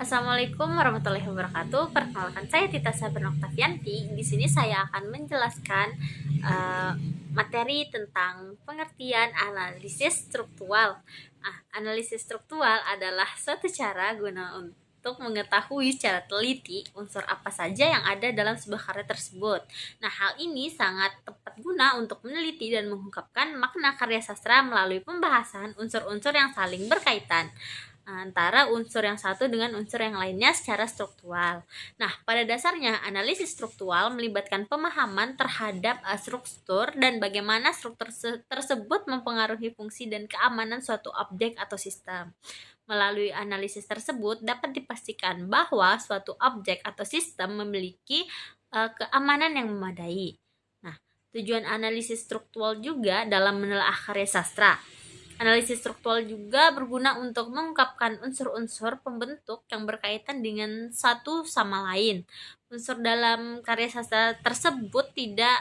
Assalamualaikum warahmatullahi wabarakatuh. Perkenalkan, saya Tita Sabar Oktavianti. Di sini saya akan menjelaskan materi tentang pengertian analisis struktural. Analisis struktural adalah suatu cara guna untuk mengetahui secara teliti unsur apa saja yang ada dalam sebuah karya tersebut. Nah, hal ini sangat tepat guna untuk meneliti dan mengungkapkan makna karya sastra melalui pembahasan unsur-unsur yang saling berkaitan antara unsur yang satu dengan unsur yang lainnya secara struktural. Nah, pada dasarnya analisis struktural melibatkan pemahaman terhadap struktur dan bagaimana struktur tersebut mempengaruhi fungsi dan keamanan suatu objek atau sistem. Melalui analisis tersebut dapat dipastikan bahwa suatu objek atau sistem memiliki keamanan yang memadai. Nah, tujuan analisis struktural juga dalam menelaah karya sastra. Analisis struktural juga berguna untuk mengungkapkan unsur-unsur pembentuk yang berkaitan dengan satu sama lain. Unsur dalam karya sastra tersebut tidak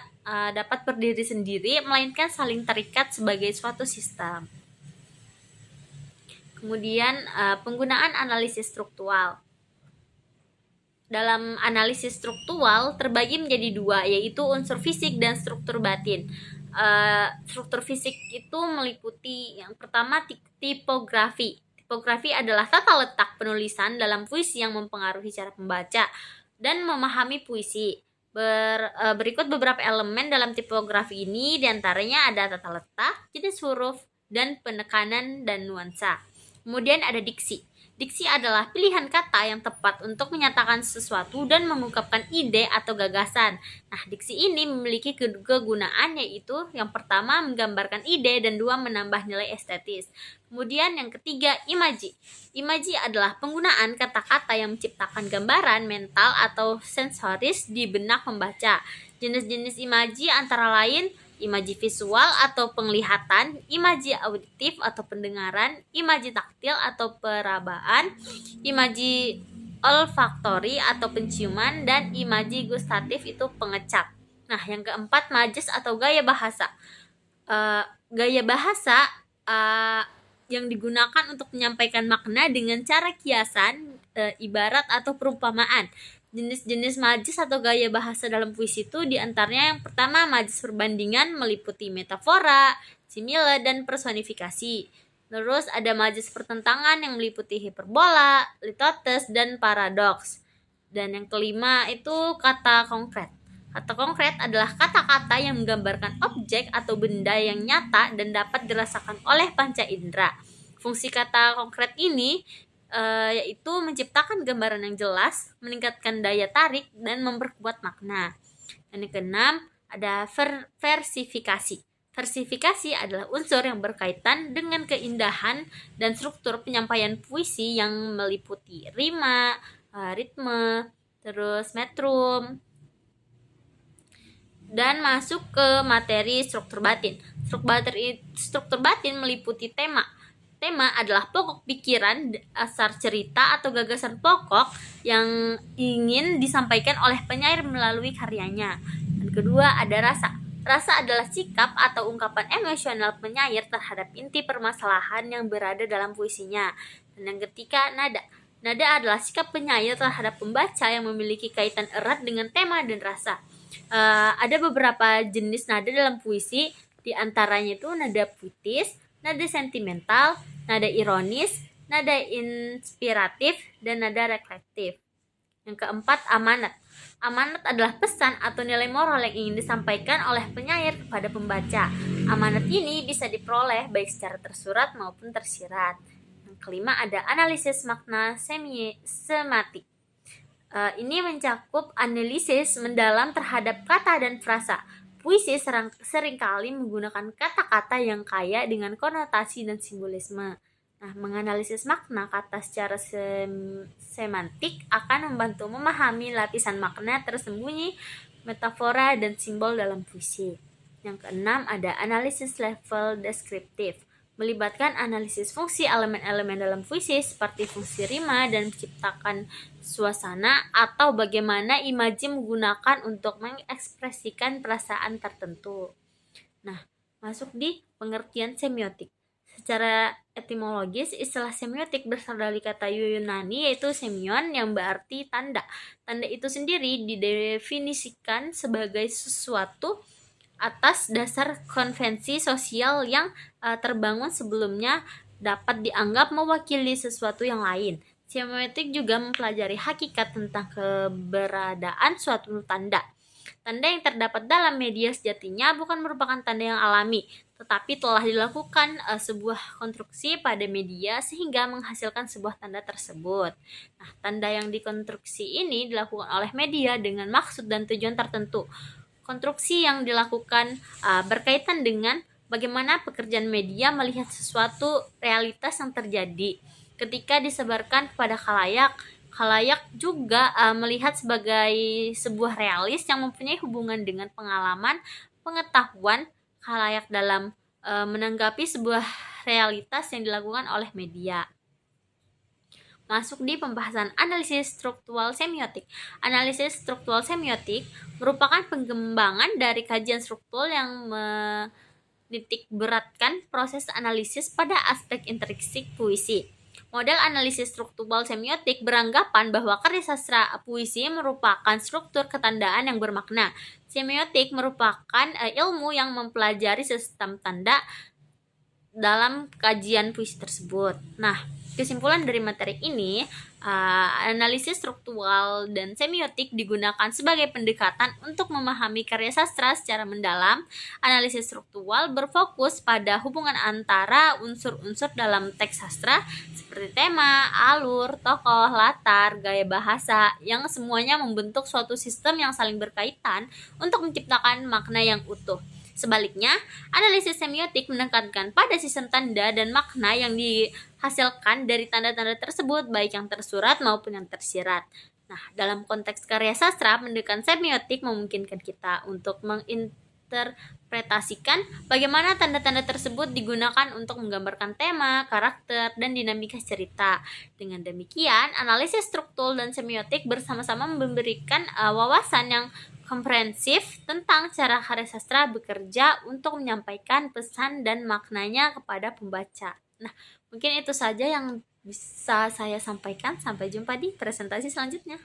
dapat berdiri sendiri, melainkan saling terikat sebagai suatu sistem. Kemudian penggunaan analisis struktural. Dalam analisis struktural terbagi menjadi dua, yaitu unsur fisik dan struktur batin. Struktur fisik itu meliputi yang pertama tipografi. Tipografi adalah tata letak penulisan dalam puisi yang mempengaruhi cara pembaca dan memahami puisi. Berikut beberapa elemen dalam tipografi ini, diantaranya ada tata letak, jenis huruf, dan penekanan dan nuansa. Kemudian ada diksi. Diksi adalah pilihan kata yang tepat untuk menyatakan sesuatu dan mengungkapkan ide atau gagasan. Nah, diksi ini memiliki kegunaan, yaitu yang pertama menggambarkan ide dan dua menambah nilai estetis. Kemudian yang ketiga, imaji. Imaji adalah penggunaan kata-kata yang menciptakan gambaran mental atau sensoris di benak pembaca. Jenis-jenis imaji antara lain imaji visual atau penglihatan, imaji auditif atau pendengaran, imaji taktil atau perabaan, imaji olfaktori atau penciuman, dan imaji gustatif itu pengecap. Nah, yang keempat, majas atau gaya bahasa. Gaya bahasa yang digunakan untuk menyampaikan makna dengan cara kiasan, ibarat atau perumpamaan. Jenis-jenis majas atau gaya bahasa dalam puisi itu diantaranya yang pertama, majas perbandingan meliputi metafora, simile, dan personifikasi. Terus ada majas pertentangan yang meliputi hiperbola, litotes, dan paradoks. Dan yang kelima itu kata konkret. Kata konkret adalah kata-kata yang menggambarkan objek atau benda yang nyata dan dapat dirasakan oleh panca indera. Fungsi kata konkret ini yaitu menciptakan gambaran yang jelas, meningkatkan daya tarik, dan memperkuat makna. Dan yang keenam ada versifikasi. Versifikasi adalah unsur yang berkaitan dengan keindahan dan struktur penyampaian puisi yang meliputi rima, ritme, terus metrum, dan masuk ke materi struktur batin. Struktur batin meliputi tema. Tema adalah pokok pikiran, dasar cerita atau gagasan pokok yang ingin disampaikan oleh penyair melalui karyanya. Dan kedua ada rasa. Rasa adalah sikap atau ungkapan emosional penyair terhadap inti permasalahan yang berada dalam puisinya. Dan yang ketiga, nada. Nada adalah sikap penyair terhadap pembaca yang memiliki kaitan erat dengan tema dan rasa. Ada beberapa jenis nada dalam puisi, diantaranya itu nada puitis, nada sentimental, nada ironis, nada inspiratif, dan nada reflektif. Yang keempat, amanat. Amanat adalah pesan atau nilai moral yang ingin disampaikan oleh penyair kepada pembaca. Amanat ini bisa diperoleh baik secara tersurat maupun tersirat. Yang kelima ada analisis makna sematik. Ini mencakup analisis mendalam terhadap kata dan frasa. Puisi seringkali menggunakan kata-kata yang kaya dengan konotasi dan simbolisme. Nah, menganalisis makna kata secara semantik akan membantu memahami lapisan makna tersembunyi, metafora, dan simbol dalam puisi. Yang keenam ada analisis level deskriptif. Melibatkan analisis fungsi elemen-elemen dalam puisi seperti fungsi rima dan menciptakan suasana atau bagaimana imaji menggunakan untuk mengekspresikan perasaan tertentu. Nah, masuk di pengertian semiotik. Secara etimologis, istilah semiotik berasal dari kata Yunani yaitu semion yang berarti tanda. Tanda itu sendiri didefinisikan sebagai sesuatu atas dasar konvensi sosial yang terbangun sebelumnya dapat dianggap mewakili sesuatu yang lain. Semiotik juga mempelajari hakikat tentang keberadaan suatu tanda. Tanda yang terdapat dalam media sejatinya bukan merupakan tanda yang alami, tetapi telah dilakukan sebuah konstruksi pada media sehingga menghasilkan sebuah tanda tersebut. Nah, tanda yang dikonstruksi ini dilakukan oleh media dengan maksud dan tujuan tertentu. Konstruksi yang dilakukan berkaitan dengan bagaimana pekerjaan media melihat sesuatu realitas yang terjadi ketika disebarkan kepada khalayak. Khalayak juga melihat sebagai sebuah realis yang mempunyai hubungan dengan pengalaman, pengetahuan khalayak dalam menanggapi sebuah realitas yang dilakukan oleh media. Masuk di pembahasan analisis struktural semiotik. Analisis struktural semiotik merupakan pengembangan dari kajian struktural yang menitik beratkan proses analisis pada aspek intrinsik puisi. Model analisis struktural semiotik beranggapan bahwa karya sastra puisi merupakan struktur ketandaan yang bermakna. Semiotik merupakan ilmu yang mempelajari sistem tanda dalam kajian puisi tersebut. Nah, kesimpulan dari materi ini, analisis struktural dan semiotik digunakan sebagai pendekatan untuk memahami karya sastra secara mendalam. Analisis struktural berfokus pada hubungan antara unsur-unsur dalam teks sastra seperti tema, alur, tokoh, latar, gaya bahasa, yang semuanya membentuk suatu sistem yang saling berkaitan untuk menciptakan makna yang utuh. Sebaliknya, analisis semiotik menekankan pada sistem tanda dan makna yang dihasilkan dari tanda-tanda tersebut, baik yang tersurat maupun yang tersirat. Nah, dalam konteks karya sastra, pendekatan semiotik memungkinkan kita untuk menginterpretasikan bagaimana tanda-tanda tersebut digunakan untuk menggambarkan tema, karakter, dan dinamika cerita. Dengan demikian, analisis struktur dan semiotik bersama-sama memberikan wawasan yang komprehensif tentang cara karya sastra bekerja untuk menyampaikan pesan dan maknanya kepada pembaca. Nah, mungkin itu saja yang bisa saya sampaikan. Sampai jumpa di presentasi selanjutnya.